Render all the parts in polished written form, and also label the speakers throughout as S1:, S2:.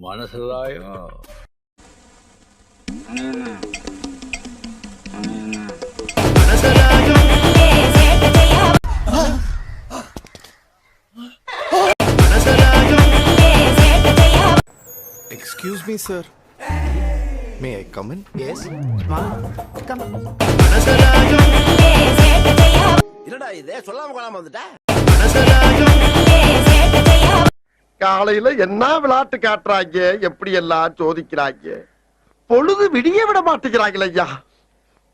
S1: Manasilaayo
S2: Excuse me, sir. May I come in?
S3: Yes. Come. என்னடா இது சொல்லாம கொள்ளாம வந்துட்ட?
S4: காலையில என்ன விளையாட்டு காட்டுறாங்க, எப்படி எல்லாம் சோதிக்கிறாங்க, பொழுது விடிய விட மாட்டேங்கிறாங்களே ஐயா.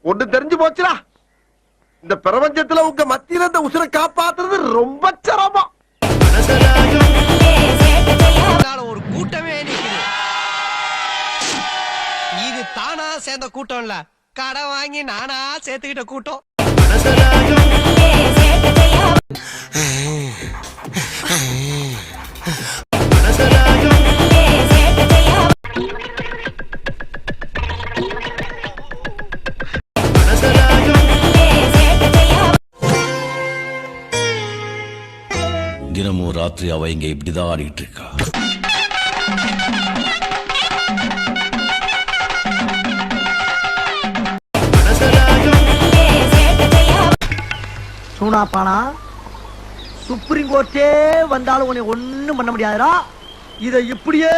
S4: ஒண்ணு தெரிஞ்சு போச்சுடா, இந்த பிரபஞ்சத்துல உங்க மத்தியில இந்த உசுரை காப்பாத்துறது ரொம்ப சிரமம்.
S5: ஒரு கூட்டமே நிக்குது. இது தானா சேர்ந்த கூட்டம் இல்ல, கடை வாங்கி நானா சேர்த்துக்கிட்ட கூட்டம்.
S1: தினமும் ராத்திரி அவ இங்க இப்படிதான் ஆடிட்டு இருக்கா.
S6: சூனாப்பானா சுப்ரீம் கோர்ட்டே வந்தாலும் உன்னை ஒண்ணும் பண்ண முடியாதுடா. இதை இப்படியே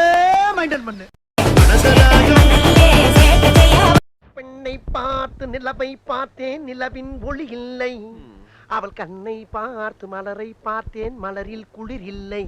S6: மெயின்டைன் பண்ணு.
S4: பெண்ணை பார்த்து நிலவை பார்த்தேன், நிலவின் ஒளி இல்லை. அவள் கண்ணை பார்த்து மலரை பார்த்தேன், மலரில் குளிர் இல்லை.